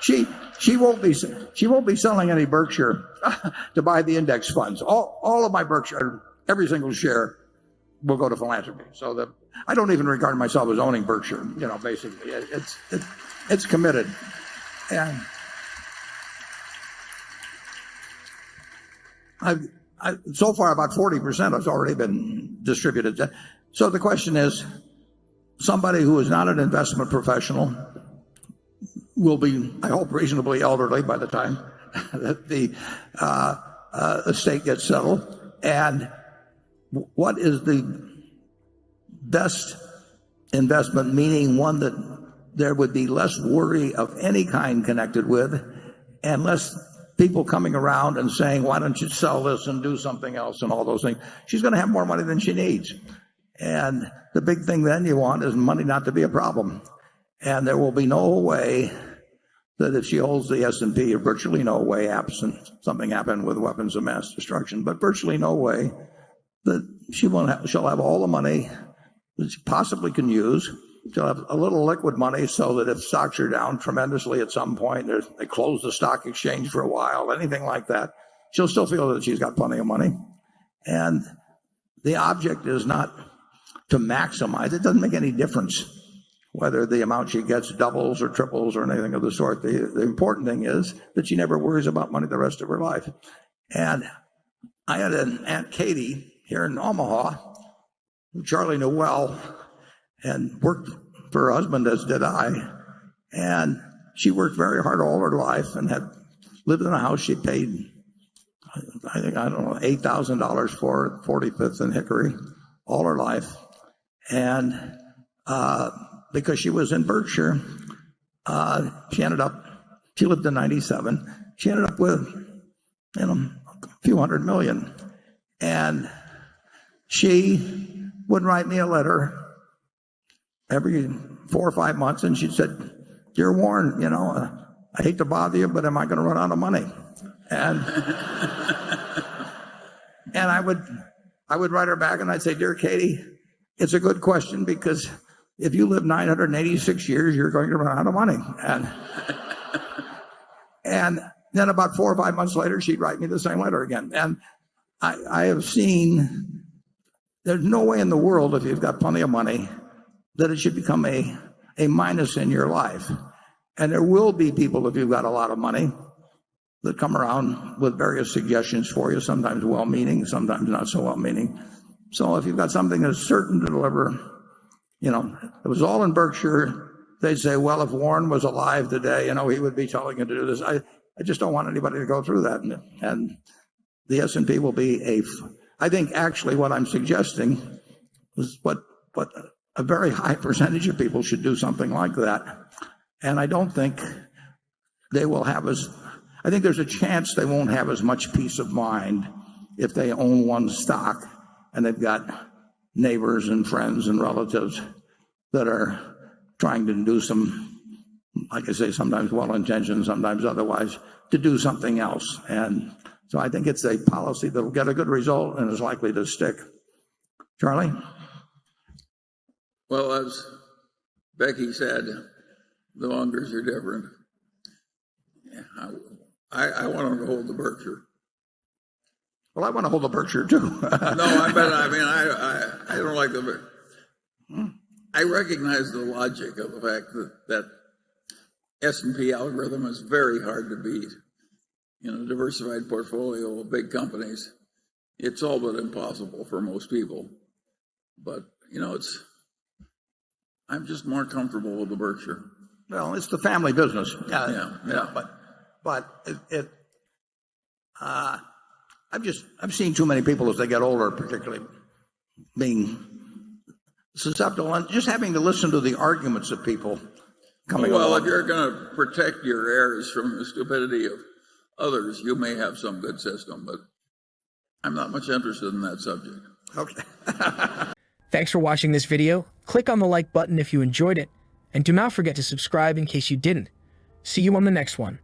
she won't be selling any Berkshire to buy the index funds. All of my Berkshire, every single share, will go to philanthropy. So I don't even regard myself as owning Berkshire. Basically, it's committed, and so far about 40% has already been distributed. So the question is, somebody who is not an investment professional will be, I hope, reasonably elderly by the time that the estate gets settled. And what is the best investment, meaning one that there would be less worry of any kind connected with, and less people coming around and saying, why don't you sell this and do something else and all those things. She's going to have more money than she needs. And the big thing then you want is money not to be a problem. And there will be no way that if she holds the S&P, or virtually no way, absent something happened with weapons of mass destruction, but virtually no way that she'll have all the money that she possibly can use. She'll have a little liquid money so that if stocks are down tremendously at some point, they close the stock exchange for a while, anything like that, she'll still feel that she's got plenty of money. And the object is not to maximize. It doesn't make any difference whether the amount she gets doubles or triples or anything of the sort. The important thing is that she never worries about money the rest of her life. And I had an Aunt Katie here in Omaha, who Charlie knew well, and worked for her husband, as did I. And she worked very hard all her life and had lived in a house she paid, $8,000 for at 45th and Hickory all her life. And because she was in Berkshire, she lived in 97. She ended up with, a few $100 million. And she would write me a letter every 4 or 5 months, and she said, "Dear Warren, I hate to bother you, but am I going to run out of money?" And and I would write her back, and I'd say, "Dear Katie, it's a good question, because if you live 986 years, you're going to run out of money." And then about 4 or 5 months later, she'd write me the same letter again. And I have seen there's no way in the world, if you've got plenty of money, that it should become a minus in your life. And there will be people, if you've got a lot of money, that come around with various suggestions for you, sometimes well-meaning, sometimes not so well-meaning. So if you've got something that's certain to deliver, it was all in Berkshire, they'd say, well, if Warren was alive today, he would be telling you to do this. I just don't want anybody to go through that. And the S&P will be I think actually what I'm suggesting is what a very high percentage of people should do something like that. And I don't think they will have I think there's a chance they won't have as much peace of mind if they own one stock and they've got neighbors and friends and relatives that are trying to do some, like I say, sometimes well-intentioned, sometimes otherwise, to do something else. And so I think it's a policy that will get a good result and is likely to stick. Charlie? Well, as Becky said, the Mungers are different. I want to hold the Berkshire. Well, I want to hold the Berkshire too. No, I don't like the Berkshire. I recognize the logic of the fact that S&P algorithm is very hard to beat. A diversified portfolio of big companies, it's all but impossible for most people. But I'm just more comfortable with the Berkshire. Well, it's the family business. Yeah. But I've seen too many people as they get older, particularly being susceptible and just having to listen to the arguments of people coming along. Well, if you're going to protect your heirs from the stupidity of others, you may have some good system, but I'm not much interested in that subject. Okay. Thanks for watching this video. Click on the like button if you enjoyed it, and do not forget to subscribe in case you didn't. See you on the next one.